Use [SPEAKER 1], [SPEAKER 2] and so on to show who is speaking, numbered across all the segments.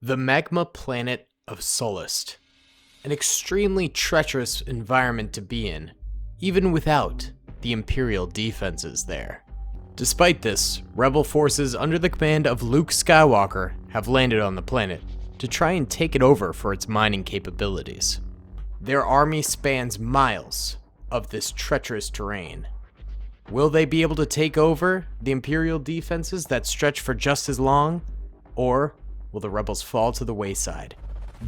[SPEAKER 1] The magma planet of Sullust. An extremely treacherous environment to be in, even without the Imperial defenses there. Despite this, rebel forces under the command of Luke Skywalker have landed on the planet to try and take it over for its mining capabilities. Their army spans miles of this treacherous terrain. Will they be able to take over the Imperial defenses that stretch for just as long? Or will the rebels fall to the wayside,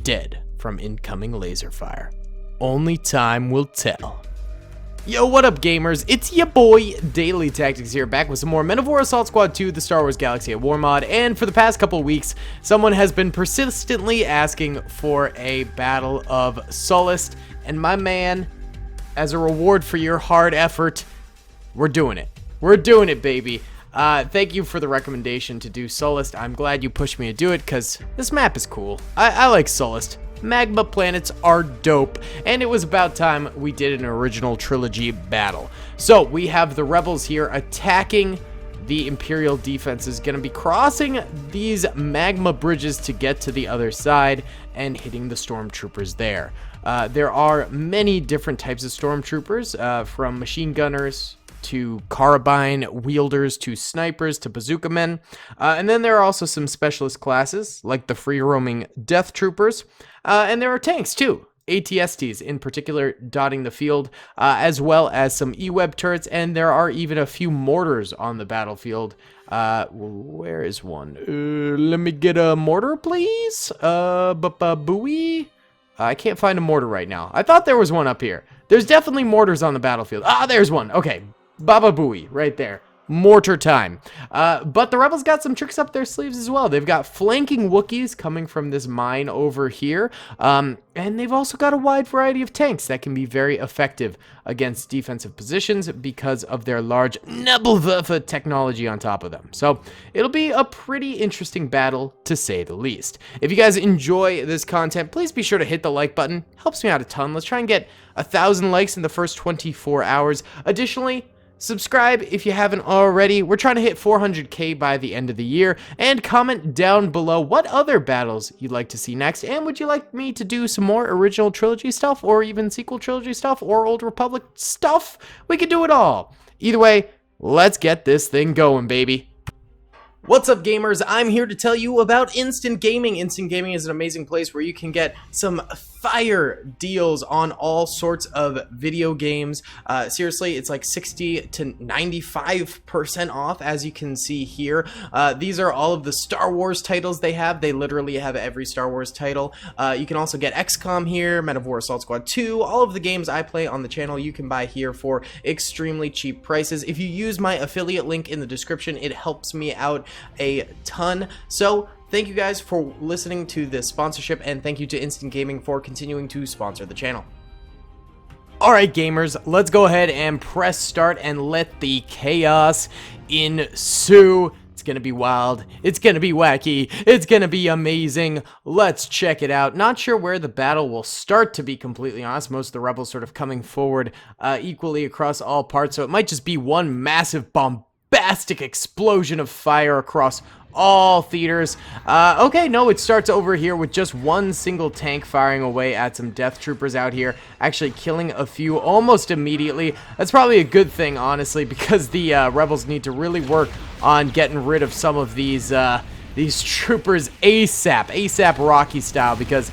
[SPEAKER 1] dead from incoming laser fire? Only time will tell. Yo, what up gamers? It's your boy, DaleyTactics here, back with some more Men of War Assault Squad 2, the Star Wars Galaxy at War mod, and for the past couple weeks, someone has been persistently asking for a Battle of Sullust, and my man, as a reward for your hard effort, we're doing it. We're doing it, baby. Thank you for the recommendation to do Sullust. I'm glad you pushed me to do it, because this map is cool. I like Sullust. Magma planets are dope, and it was about time we did an original trilogy battle. So we have the rebels here attacking the Imperial defenses, gonna be crossing these magma bridges to get to the other side and hitting the stormtroopers there. There are many different types of stormtroopers, from machine gunners to carbine wielders to snipers to bazooka men, and then there are also some specialist classes like the free roaming death troopers, and there are tanks too, ATSTs in particular dotting the field, as well as some E-web turrets, and there are even a few mortars on the battlefield. Where is one? Let me get a mortar, please. Buoy. I can't find a mortar right now. I thought there was one up here. There's definitely mortars on the battlefield. Ah, there's one. Okay. Baba Booey right there. Mortar time. But the rebels got some tricks up their sleeves as well. They've got flanking Wookiees coming from this mine over here. And they've also got a wide variety of tanks that can be very effective against defensive positions because of their large Nebelwerfer technology on top of them. So it'll be a pretty interesting battle, to say the least. If you guys enjoy this content, please be sure to hit the like button. Helps me out a ton. Let's try and get 1,000 likes in the first 24 hours. Additionally, subscribe if you haven't already. We're trying to hit 400k by the end of the year, and comment down below what other battles you'd like to see next, and would you like me to do some more original trilogy stuff, or even sequel trilogy stuff, or Old Republic stuff? We could do it all. Either way, let's get this thing going, baby. What's up, gamers? I'm here to tell you about Instant Gaming. Instant Gaming is an amazing place where you can get some fire deals on all sorts of video games. Seriously, it's like 60 to 95% off, as you can see here. These are all of the Star Wars titles they have. They literally have every Star Wars title. You can also get XCOM here, Men of War Assault Squad 2. All of the games I play on the channel you can buy here for extremely cheap prices. If you use my affiliate link in the description, it helps me out a ton. So thank you guys for listening to this sponsorship, and thank you to Instant Gaming for continuing to sponsor the channel. Alright gamers, let's go ahead and press start and let the chaos ensue. It's gonna be wild, it's gonna be wacky, it's gonna be amazing. Let's check it out. Not sure where the battle will start, to be completely honest. Most of the rebels sort of coming forward equally across all parts, so it might just be one massive bombastic explosion of fire across all theaters. Okay, no, it starts over here with just one single tank firing away at some death troopers out here, actually killing a few almost immediately. That's probably a good thing, honestly, because the rebels need to really work on getting rid of some of these troopers ASAP Rocky style, because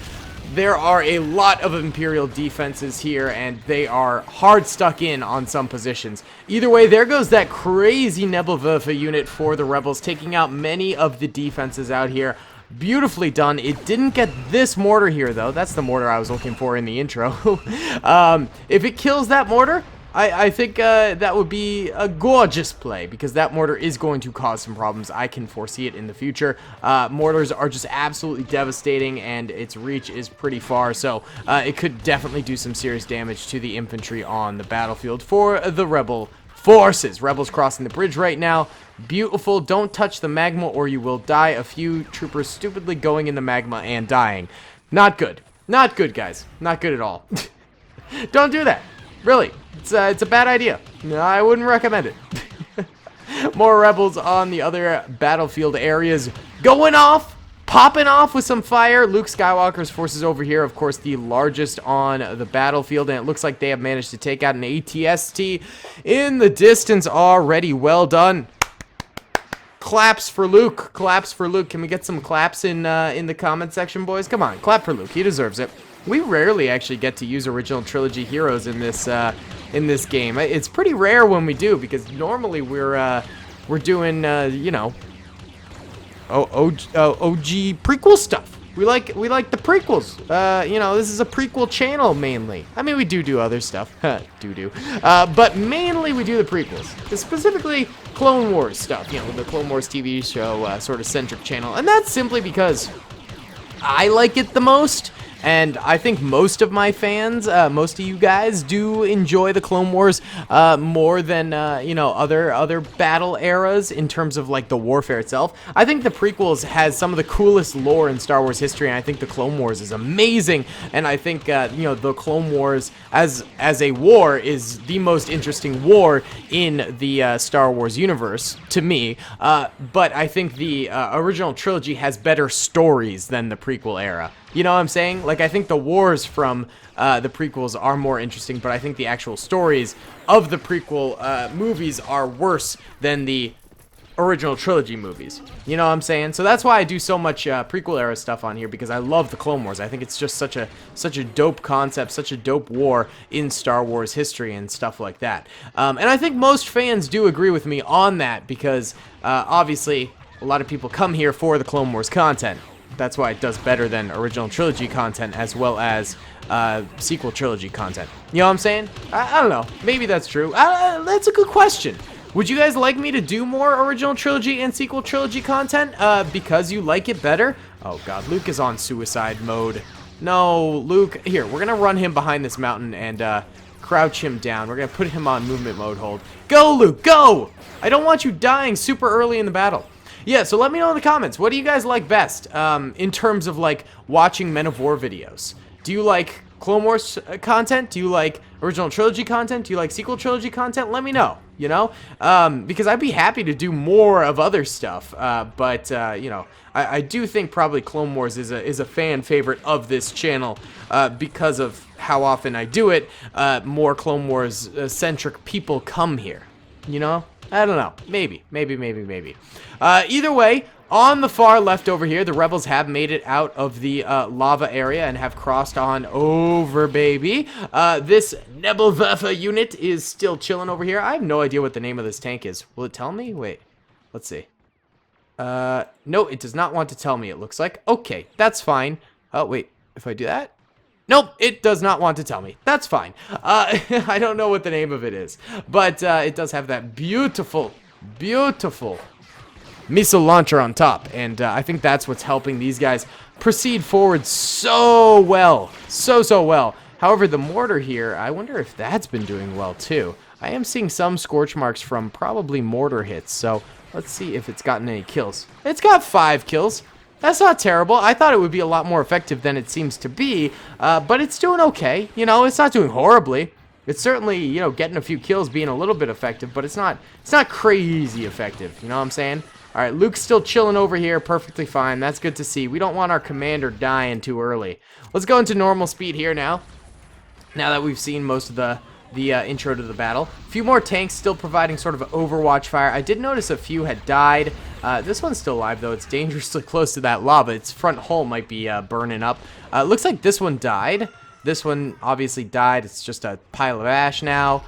[SPEAKER 1] there are a lot of Imperial defenses here, and they are hard stuck in on some positions. Either way, there goes that crazy Nebelwerfer unit for the rebels, taking out many of the defenses out here. Beautifully done. It didn't get this mortar here, though. That's the mortar I was looking for in the intro. If it kills that mortar, I think that would be a gorgeous play, because that mortar is going to cause some problems. I can foresee it in the future. Mortars are just absolutely devastating, and its reach is pretty far, so it could definitely do some serious damage to the infantry on the battlefield for the rebel forces. Rebels crossing the bridge right now. Beautiful. Don't touch the magma or you will die. A few troopers stupidly going in the magma and dying. Not good. Not good, guys. Not good at all. Don't do that. Really, it's a bad idea. No, I wouldn't recommend it. More rebels on the other battlefield areas going off. popping off with some fire. Luke Skywalker's forces over here, of course, the largest on the battlefield, and it looks like they have managed to take out an ATST in the distance already. Well done. Claps for Luke. Claps for Luke. Can we get some claps in the comment section, boys? Come on, clap for Luke. He deserves it. We rarely actually get to use original trilogy heroes in this game. It's pretty rare when we do, because normally we're doing you know, OG prequel stuff. We like the prequels. You know, this is a prequel channel mainly. I mean, we do other stuff. But mainly we do the prequels. Specifically Clone Wars stuff. You know, the Clone Wars TV show sort of centric channel. And that's simply because I like it the most. And I think most of my fans, most of you guys, do enjoy the Clone Wars more than you know, other battle eras in terms of like the warfare itself. I think the prequels has some of the coolest lore in Star Wars history, and I think the Clone Wars is amazing. And I think you know, the Clone Wars as a war is the most interesting war in the Star Wars universe to me. But I think the original trilogy has better stories than the prequel era. You know what I'm saying? Like, I think the wars from the prequels are more interesting, but I think the actual stories of the prequel movies are worse than the original trilogy movies. You know what I'm saying? So that's why I do so much prequel era stuff on here, because I love the Clone Wars. I think it's just such a dope concept, such a dope war in Star Wars history and stuff like that. And I think most fans do agree with me on that, because obviously a lot of people come here for the Clone Wars content. That's why it does better than original trilogy content, as well as sequel trilogy content. You know what I'm saying? I don't know. Maybe that's true. That's a good question. Would you guys like me to do more original trilogy and sequel trilogy content because you like it better? Oh god, Luke is on suicide mode. No, Luke. Here, we're gonna run him behind this mountain and crouch him down. We're gonna put him on movement mode hold. Go, Luke, go! I don't want you dying super early in the battle. Yeah, so let me know in the comments, what do you guys like best in terms of, like, watching Men of War videos? Do you like Clone Wars content? Do you like original trilogy content? Do you like sequel trilogy content? Let me know, you know? Because I'd be happy to do more of other stuff, but, you know, I do think probably Clone Wars is a fan favorite of this channel because of how often I do it. More Clone Wars centric people come here, you know? I don't know. Maybe. Either way, on the far left over here, the rebels have made it out of the lava area and have crossed on over, baby. This Nebelwerfer unit is still chilling over here. I have no idea what the name of this tank is. Will it tell me? Wait. Let's see. No, it does not want to tell me, it looks like. Okay, that's fine. Oh, wait. If I do that? Nope, it does not want to tell me. That's fine. I don't know what the name of it is, but it does have that beautiful missile launcher on top, and I think that's what's helping these guys proceed forward so well. So well. However, the mortar here, I wonder if that's been doing well too. I am seeing some scorch marks from probably mortar hits, so let's see if it's gotten any kills. It's got 5 kills. That's not terrible. I thought it would be a lot more effective than it seems to be, but it's doing okay. You know, it's not doing horribly. It's certainly, you know, getting a few kills, being a little bit effective, but it's not crazy effective. You know what I'm saying? All right, Luke's still chilling over here, perfectly fine. That's good to see. We don't want our commander dying too early. Let's go into normal speed here now. Now that we've seen most of the intro to the battle. A few more tanks still providing sort of overwatch fire. I did notice a few had died. This one's still alive, though. It's dangerously close to that lava. Its front hull might be burning up. Looks like this one died. This one obviously died. It's just a pile of ash now.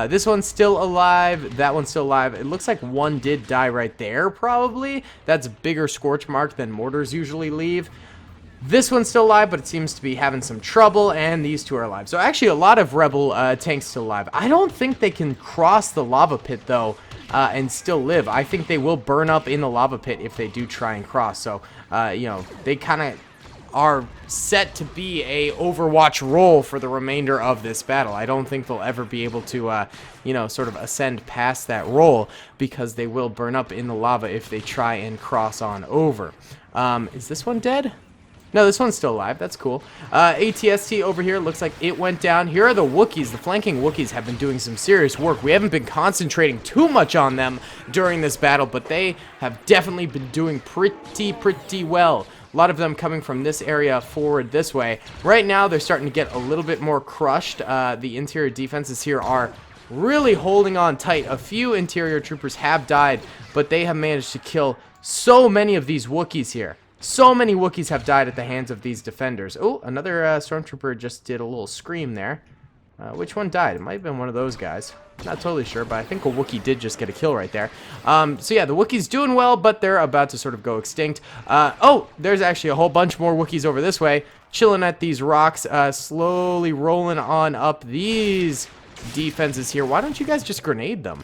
[SPEAKER 1] This one's still alive. That one's still alive. It looks like one did die right there, probably. That's a bigger scorch mark than mortars usually leave. This one's still alive, but it seems to be having some trouble, and these two are alive. So actually a lot of rebel tanks still alive. I don't think they can cross the lava pit, though, and still live. I think they will burn up in the lava pit if they do try and cross. So, you know, they kind of are set to be a Overwatch role for the remainder of this battle. I don't think they'll ever be able to, you know, sort of ascend past that role, because they will burn up in the lava if they try and cross on over. Is this one dead? No, this one's still alive. That's cool. ATST over here looks like it went down. Here are the Wookiees. The flanking Wookiees have been doing some serious work. We haven't been concentrating too much on them during this battle, but they have definitely been doing pretty well. A lot of them coming from this area forward this way. Right now, they're starting to get a little bit more crushed. The interior defenses here are really holding on tight. A few interior troopers have died, but they have managed to kill so many of these Wookiees here. So many Wookiees have died at the hands of these defenders. Oh, another Stormtrooper just did a little scream there. Which one died? It might have been one of those guys. Not totally sure, but I think a Wookiee did just get a kill right there. So yeah, the Wookiees doing well, but they're about to sort of go extinct. Oh, there's actually a whole bunch more Wookiees over this way, chilling at these rocks, slowly rolling on up these defenses here. Why don't you guys just grenade them?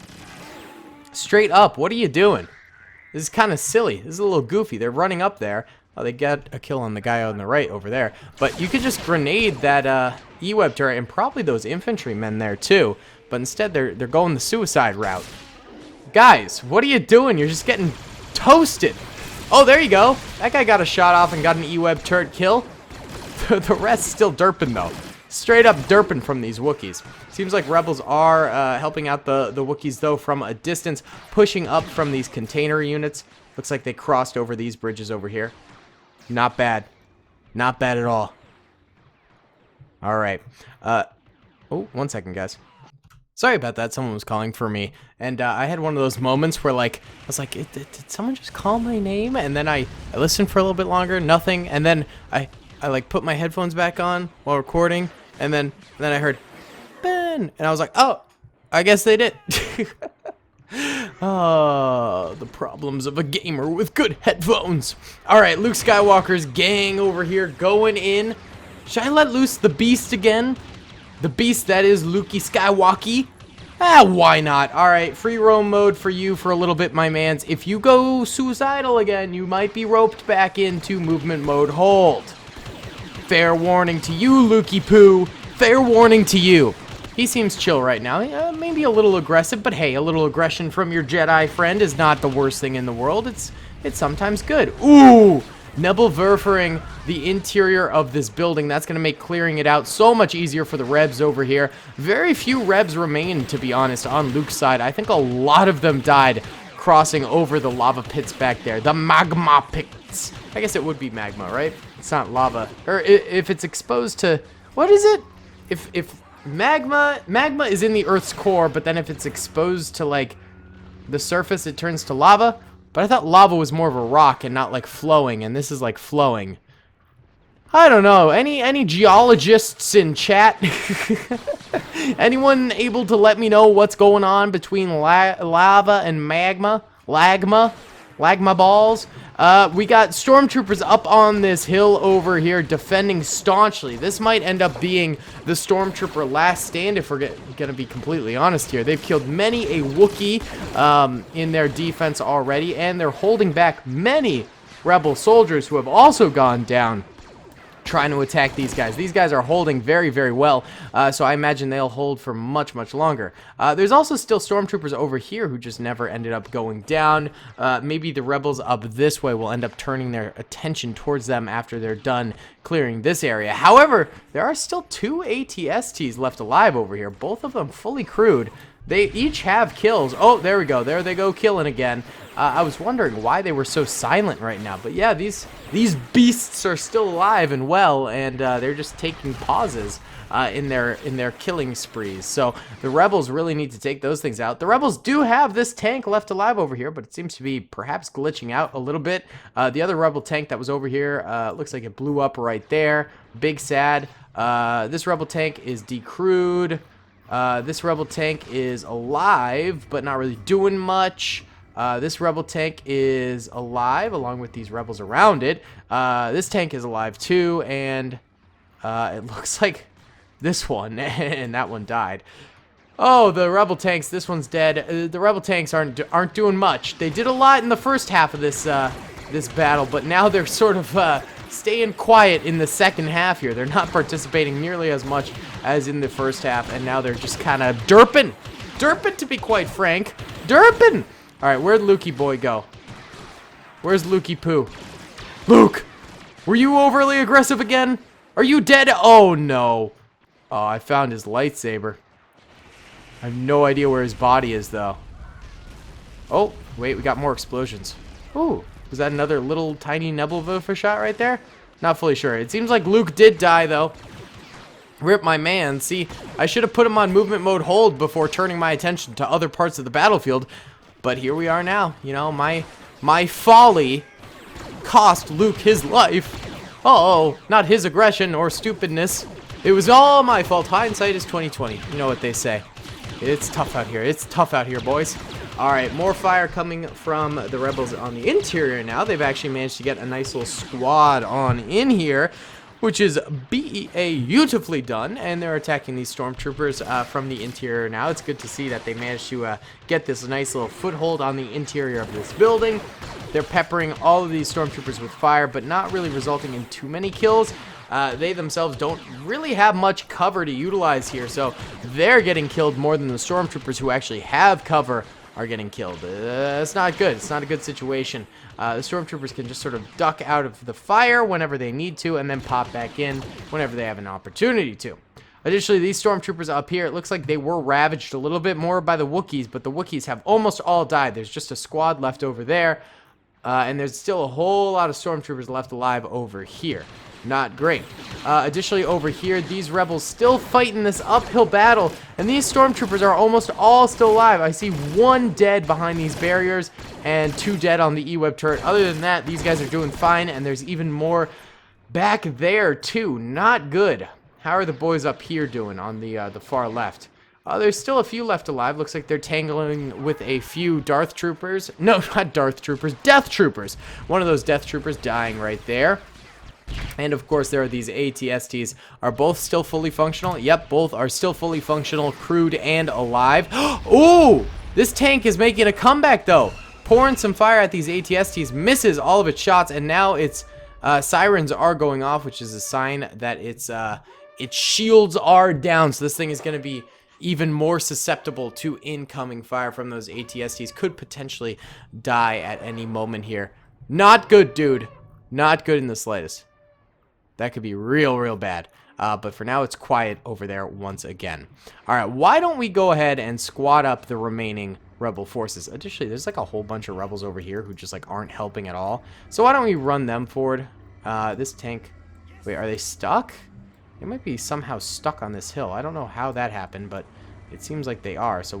[SPEAKER 1] Straight up, what are you doing? This is kind of silly. This is a little goofy. They're running up there. Oh, they got a kill on the guy on the right over there. But you could just grenade that E-Web turret and probably those infantrymen there too. But instead, they're going the suicide route. Guys, what are you doing? You're just getting toasted. Oh, there you go. That guy got a shot off and got an E-Web turret kill. The rest still derping though. Straight up derping from these Wookiees. Seems like rebels are helping out the Wookiees though from a distance, pushing up from these container units. Looks like they crossed over these bridges over here. Not bad. Not bad at all. Alright. Oh, 1 second, guys. Sorry about that. Someone was calling for me. And I had one of those moments where, like, I was like, did someone just call my name? And then I listened for a little bit longer, nothing. And then I like, put my headphones back on while recording. And then I heard, Ben. And I was like, oh, I guess they did. Oh, the problems of a gamer with good headphones. Alright, Luke Skywalker's gang over here going in. Should I let loose the beast again? The beast that is Lukey Skywalkie? Why not? Alright, free roam mode for you for a little bit, my mans. If you go suicidal again, you might be roped back into movement mode hold. Fair warning to you, Lukey Poo. Fair warning to you. He seems chill right now. Maybe a little aggressive, but hey, a little aggression from your Jedi friend is not the worst thing in the world. It's sometimes good. Ooh! Nebelwerfering the interior of this building. That's going to make clearing it out so much easier for the Rebs over here. Very few Rebs remain, to be honest, on Luke's side. I think a lot of them died crossing over the lava pits back there. The magma pits. I guess it would be magma, right? It's not lava. Or if it's exposed to... What is it? If magma is in the Earth's core, but then if it's exposed to, like, the surface, it turns to lava. But I thought lava was more of a rock and not like flowing, and this is like flowing. I don't know. Any geologists in chat? Anyone able to let me know what's going on between lava and magma? Lagma balls? We got stormtroopers up on this hill over here defending staunchly. This might end up being the stormtrooper last stand if we're gonna be completely honest here. They've killed many a Wookiee in their defense already, and they're holding back many rebel soldiers who have also gone down trying to attack these guys. These guys are holding very, very well, so I imagine they'll hold for much, much longer. There's also still stormtroopers over here who just never ended up going down. Maybe the rebels up this way will end up turning their attention towards them after they're done clearing this area. However, there are still 2 ATSTs left alive over here, both of them fully crewed. They each have kills. Oh, there we go. There they go, killing again. I was wondering why they were so silent right now. But yeah, these beasts are still alive and well, and they're just taking pauses in their killing sprees. So the rebels really need to take those things out. The rebels do have this tank left alive over here, but it seems to be perhaps glitching out a little bit. The other rebel tank that was over here, looks like it blew up right there. Big sad. This rebel tank is decrewed. This rebel tank is alive, but not really doing much. This rebel tank is alive, along with these rebels around it. This tank is alive too, and it looks like this one and that one died. Oh, the rebel tanks. This one's dead. The rebel tanks aren't doing much. They did a lot in the first half of this this battle, but now they're sort of staying quiet in the second half here. They're not participating nearly as much as in the first half, and now they're just kind of derping. Derping, to be quite frank. Derping! Alright, where'd Lukey boy go? Where's Lukey Poo? Luke! Were you overly aggressive again? Are you dead? Oh, no. Oh, I found his lightsaber. I have no idea where his body is, though. Oh, wait, we got more explosions. Ooh, Was that another little tiny Nebulva shot right there? Not fully sure. It seems like Luke did die, though. Rip my man. See, I should have put him on movement mode hold before turning my attention to other parts of the battlefield. But here we are now. You know, my folly cost Luke his life. Oh, not his aggression or stupidness. It was all my fault. Hindsight is 20/20. You know what they say. It's tough out here. It's tough out here, boys. All right, more fire coming from the rebels on the interior now. They've actually managed to get a nice little squad on in here, which is beautifully done, and they're attacking these stormtroopers from the interior now. It's good to see that they managed to get this nice little foothold on the interior of this building. They're peppering all of these stormtroopers with fire, but not really resulting in too many kills. They themselves don't really have much cover to utilize here, so they're getting killed more than the stormtroopers who actually have cover are getting killed. It's not good. It's not a good situation. The stormtroopers can just sort of duck out of the fire whenever they need to and then pop back in whenever they have an opportunity to. Additionally, these stormtroopers up here, it looks like they were ravaged a little bit more by the Wookiees, but the Wookiees have almost all died. There's just a squad left over there, and there's still a whole lot of stormtroopers left alive over here. Not great. Additionally, over here, these rebels still fighting this uphill battle, and these stormtroopers are almost all still alive. I see one dead behind these barriers and 2 dead on the E-Web turret. Other than that, these guys are doing fine, and there's even more back there too. Not good. How are the boys up here doing on the far left? There's still a few left alive. Looks like they're tangling with a few Darth Troopers. No, not Darth Troopers. Death Troopers. One of those Death Troopers dying right there. And of course there are these ATSTs. Are both still fully functional? Yep, both are still fully functional, crewed and alive. Ooh! This tank is making a comeback though. Pouring some fire at these ATSTs, misses all of its shots, and now its sirens are going off, which is a sign that its shields are down. So this thing is going to be even more susceptible to incoming fire from those ATSTs. Could potentially die at any moment here. Not good, dude. Not good in the slightest. That could be real bad. But for now, it's quiet over there once again. All right, why don't we go ahead and squad up the remaining rebel forces? Additionally, there's like a whole bunch of rebels over here who just like aren't helping at all. So why don't we run them forward? This tank... Wait, are they stuck? They might be somehow stuck on this hill. I don't know how that happened, but it seems like they are. So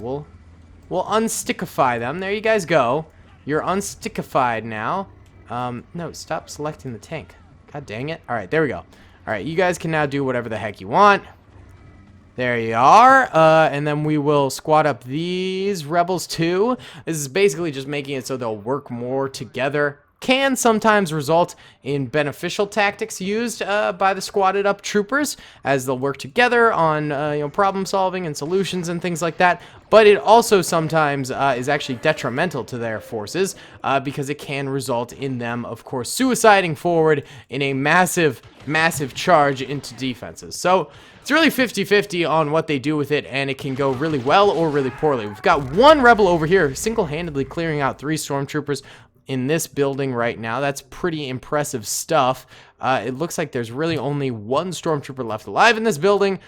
[SPEAKER 1] we'll unstickify them. There you guys go. You're unstickified now. No, stop selecting the tank. God dang it. Alright, there we go. Alright, you guys can now do whatever the heck you want. There you are. And then we will squad up these rebels too. This is basically just making it so they'll work more together. Can sometimes result in beneficial tactics used by the squatted up troopers as they'll work together on problem solving and solutions and things like that. But it also sometimes is actually detrimental to their forces because it can result in them, of course, suiciding forward in a massive charge into defenses. So it's really 50-50 on what they do with it, and it can go really well or really poorly. We've got one rebel over here single-handedly clearing out 3 stormtroopers in this building right now. That's pretty impressive stuff. It looks like there's really only 1 stormtrooper left alive in this building.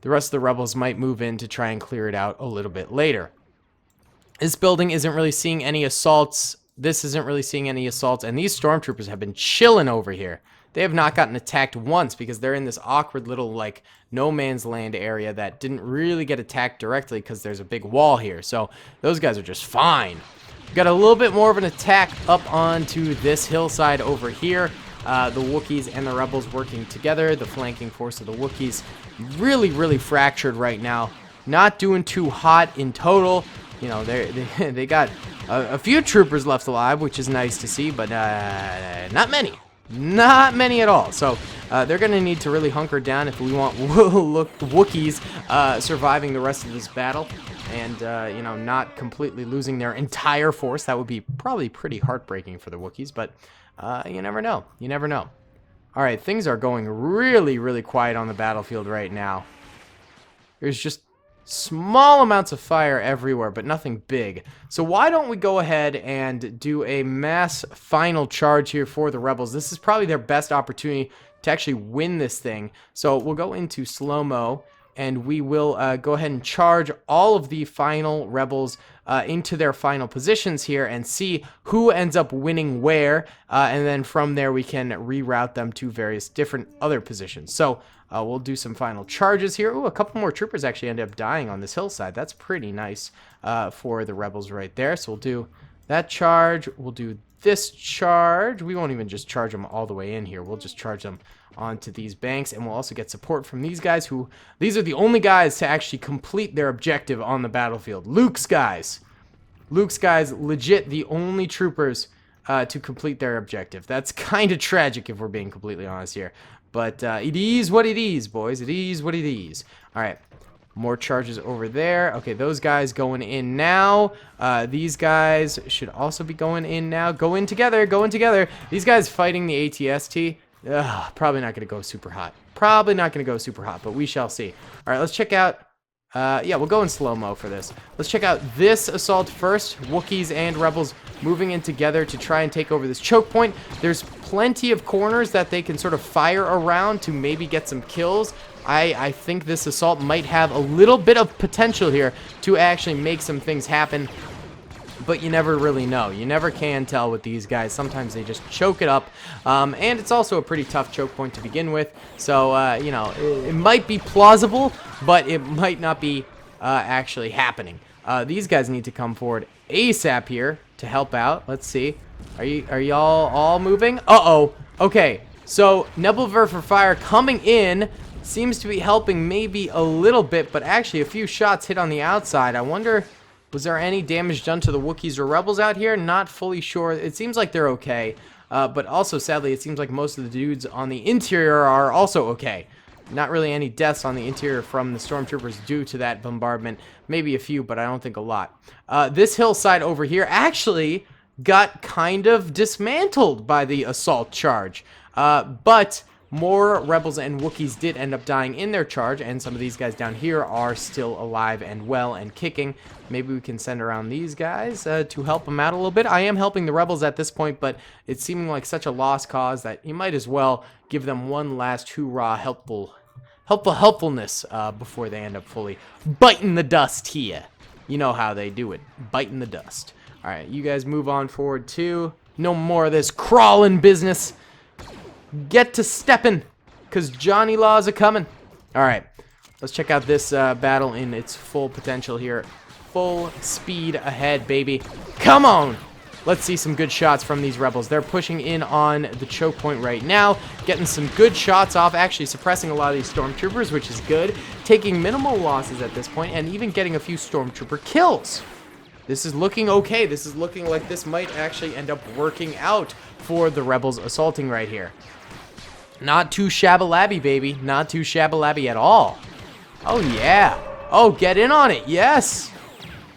[SPEAKER 1] The rest of the rebels might move in to try and clear it out a little bit later. This building isn't really seeing any assaults. This isn't really seeing any assaults, and these stormtroopers have been chilling over here. They have not gotten attacked once because they're in this awkward little like no man's land area that didn't really get attacked directly because there's a big wall here. So those guys are just fine. We've got a little bit more of an attack up onto this hillside over here. The Wookiees and the rebels working together. The flanking force of the Wookiees really fractured right now. Not doing too hot in total. You know, they got a few troopers left alive, which is nice to see, but not many. Not many at all. So they're going to need to really hunker down if we want Wookiees surviving the rest of this battle. And, you know, not completely losing their entire force. That would be probably pretty heartbreaking for the Wookiees, but you never know. You never know. All right, things are going really quiet on the battlefield right now. There's just small amounts of fire everywhere, but nothing big. So why don't we go ahead and do a mass final charge here for the rebels? This is probably their best opportunity to actually win this thing. So we'll go into slow-mo, and we will go ahead and charge all of the final rebels into their final positions here and see who ends up winning where, and then from there we can reroute them to various different other positions. So we'll do some final charges here. Ooh, a couple more troopers actually ended up dying on this hillside. That's pretty nice for the rebels right there. So we'll do that charge. We'll do this charge. We won't even just charge them all the way in here. We'll just charge them onto these banks, and we'll also get support from these guys who, these are the only guys to actually complete their objective on the battlefield. Luke's guys, legit the only troopers to complete their objective. That's kind of tragic if we're being completely honest here, but it is what it is, boys. It is what it is. All right, more charges over there. Okay, those guys going in now. These guys should also be going in now. Go in together, go in together. These guys fighting the ATST. Probably not going to go super hot. Probably not going to go super hot, but we shall see. All right, let's check out. Yeah, we'll go in slow-mo for this. Let's check out this assault first. Wookiees and Rebels moving in together to try and take over this choke point. There's plenty of corners that they can sort of fire around to maybe get some kills. I think this assault might have a little bit of potential here to actually make some things happen. But you never really know. You never can tell with these guys. Sometimes they just choke it up. And it's also a pretty tough choke point to begin with. So, you know, it might be plausible, but it might not be actually happening. These guys need to come forward ASAP here to help out. Let's see. Are y'all all moving? Uh-oh. Okay. So, Nebulver for Fire coming in seems to be helping maybe a little bit, but actually a few shots hit on the outside. I wonder, was there any damage done to the Wookiees or Rebels out here? Not fully sure. It seems like they're okay. But also, sadly, it seems like most of the dudes on the interior are also okay. Not really any deaths on the interior from the Stormtroopers due to that bombardment. Maybe a few, but I don't think a lot. This hillside over here actually got kind of dismantled by the assault charge. But more Rebels and Wookiees did end up dying in their charge, and some of these guys down here are still alive and well and kicking. Maybe we can send around these guys to help them out a little bit. I am helping the Rebels at this point, but it's seeming like such a lost cause that you might as well give them one last hoorah helpfulness before they end up fully biting the dust here. You know how they do it, biting the dust. All right, you guys move on forward too. No more of this crawling business. Get to stepping, because Johnny Laws are coming. All right, let's check out this battle in its full potential here. Full speed ahead, baby. Come on. Let's see some good shots from these Rebels. They're pushing in on the choke point right now, getting some good shots off, actually suppressing a lot of these Stormtroopers, which is good. Taking minimal losses at this point, and even getting a few Stormtrooper kills. This is looking okay. This is looking like this might actually end up working out for the Rebels assaulting right here. Not too shabba-labby, baby. Not too shabba-labby at all. Oh, yeah. Oh, get in on it. Yes.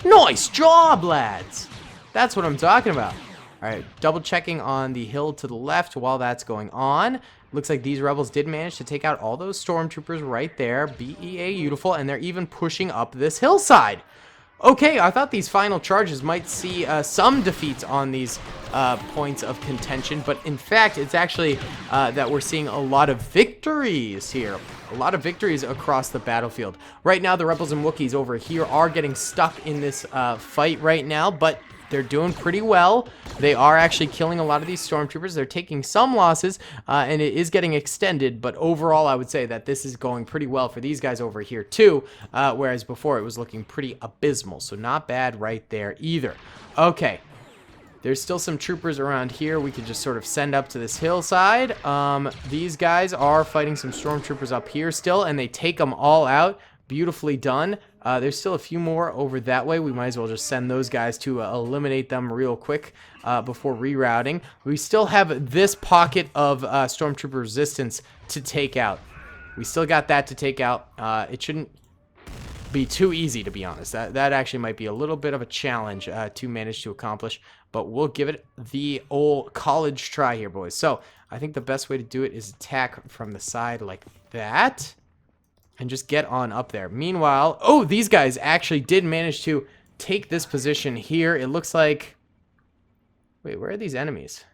[SPEAKER 1] Nice job, lads. That's what I'm talking about. All right, double-checking on the hill to the left while that's going on. Looks like these Rebels did manage to take out all those Stormtroopers right there. BEA beautiful, and they're even pushing up this hillside. Okay, I thought these final charges might see some defeats on these points of contention, but in fact, it's actually that we're seeing a lot of victories here. A lot of victories across the battlefield. Right now, the Rebels and Wookiees over here are getting stuck in this fight right now, but they're doing pretty well. They are actually killing a lot of these Stormtroopers. They're taking some losses, and it is getting extended, but overall, I would say that this is going pretty well for these guys over here, too, whereas before it was looking pretty abysmal, so not bad right there either. Okay, there's still some troopers around here we could just sort of send up to this hillside. These guys are fighting some Stormtroopers up here still, and they take them all out. Beautifully done. There's still a few more over that way. We might as well just send those guys to eliminate them real quick before rerouting. We still have this pocket of Stormtrooper resistance to take out. We still got that to take out. It shouldn't be too easy, to be honest. That actually might be a little bit of a challenge to manage to accomplish, but we'll give it the old college try here, boys. So I think the best way to do it is attack from the side like that. And just get on up there. Meanwhile, oh, these guys actually did manage to take this position here. It looks like... Wait, where are these enemies?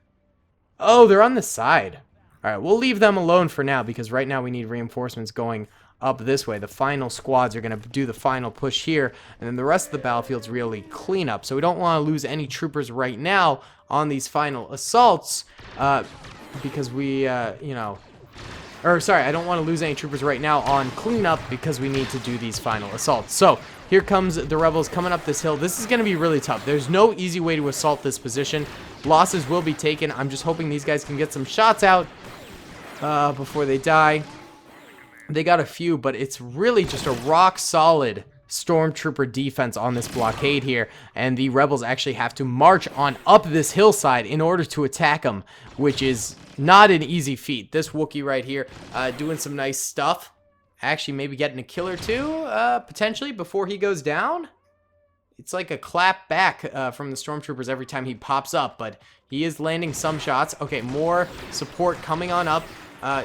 [SPEAKER 1] Oh, they're on the side. All right, we'll leave them alone for now because right now we need reinforcements going up this way. The final squads are going to do the final push here, and then the rest of the battlefield's really clean up. So we don't want to lose any troopers right now on these final assaults, because we, you know, or sorry, I don't want to lose any troopers right now on cleanup because we need to do these final assaults. So here comes the rebels coming up this hill. This is going to be really tough. There's no easy way to assault this position. Losses will be taken. I'm just hoping these guys can get some shots out before they die. They got a few, but it's really just a rock solid stormtrooper defense on this blockade here, and the rebels actually have to march on up this hillside in order to attack them, which is not an easy feat. This Wookie right here doing some nice stuff, actually maybe getting a kill or two potentially before he goes down. It's like a clap back from the stormtroopers every time he pops up, but he is landing some shots. Okay, more support coming on up,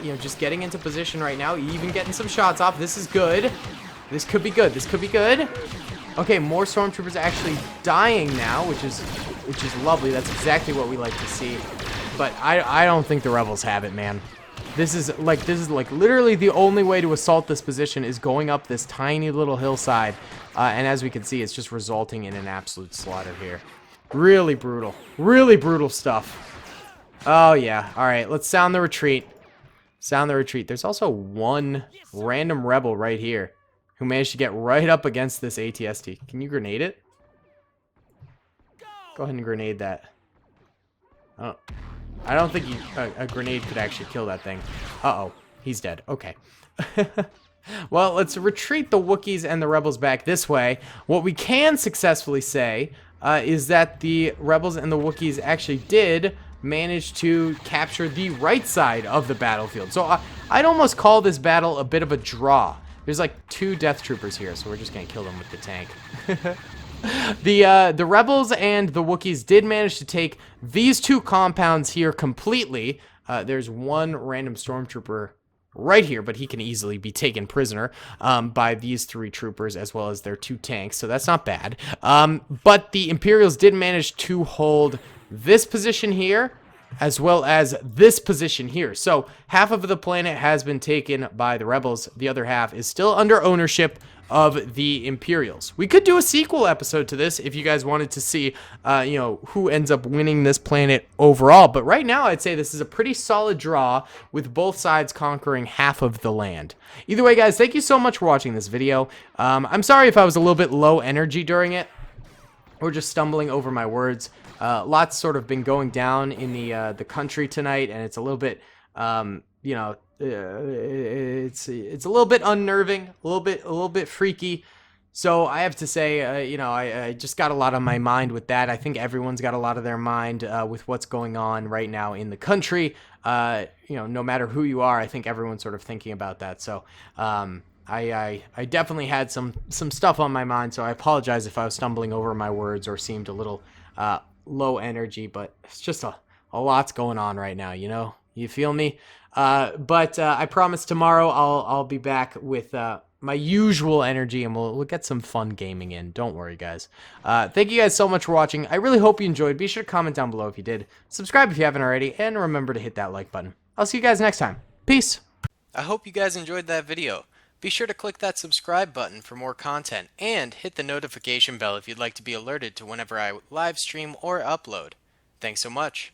[SPEAKER 1] you know, just getting into position right now, even getting some shots off. This is good. This could be good. This could be good. Okay, more stormtroopers actually dying now, which is lovely. That's exactly what we like to see. But I don't think the rebels have it, man. This is like literally the only way to assault this position is going up this tiny little hillside, and as we can see, it's just resulting in an absolute slaughter here. Really brutal stuff. Oh yeah. All right, let's sound the retreat. Sound the retreat. There's also one random rebel right here who managed to get right up against this ATST. Can you grenade it? Go ahead and grenade that. I don't think a grenade could actually kill that thing. Uh-oh. He's dead. Okay. Well, let's retreat the Wookiees and the rebels back this way. What we can successfully say is that the rebels and the Wookiees actually did manage to capture the right side of the battlefield. So I'd almost call this battle a bit of a draw. There's like 2 death troopers here, so we're just gonna kill them with the tank. The rebels and the Wookiees did manage to take these 2 compounds here completely. There's one random stormtrooper right here, but he can easily be taken prisoner by these 3 troopers as well as their 2 tanks, so that's not bad. But the Imperials did manage to hold this position here as well as this position here. So half of the planet has been taken by the rebels. The other half is still under ownership of the Imperials. We could do a sequel episode to this if you guys wanted to see, you know, who ends up winning this planet overall. But right now, I'd say this is a pretty solid draw with both sides conquering half of the land. Either way, guys, thank you so much for watching this video. I'm sorry if I was a little bit low energy during it, or just stumbling over my words. Lots sort of been going down in the country tonight, and it's a little bit, you know, it's a little bit unnerving, a little bit freaky. So I have to say, you know, I just got a lot on my mind with that. I think everyone's got a lot of their mind with what's going on right now in the country. You know, no matter who you are, I think everyone's sort of thinking about that. So I definitely had some stuff on my mind. So I apologize if I was stumbling over my words or seemed a little low energy, but it's just a lot's going on right now, you know? You feel me? But I promise tomorrow I'll be back with my usual energy, and we'll get some fun gaming in. Don't worry, guys. Thank you guys so much for watching. I really hope you enjoyed. Be sure to comment down below if you did. Subscribe if you haven't already, and remember to hit that like button. I'll see you guys next time. Peace. I hope you guys enjoyed that video. Be sure to click that subscribe button for more content, and hit the notification bell if you'd like to be alerted to whenever I live stream or upload. Thanks so much.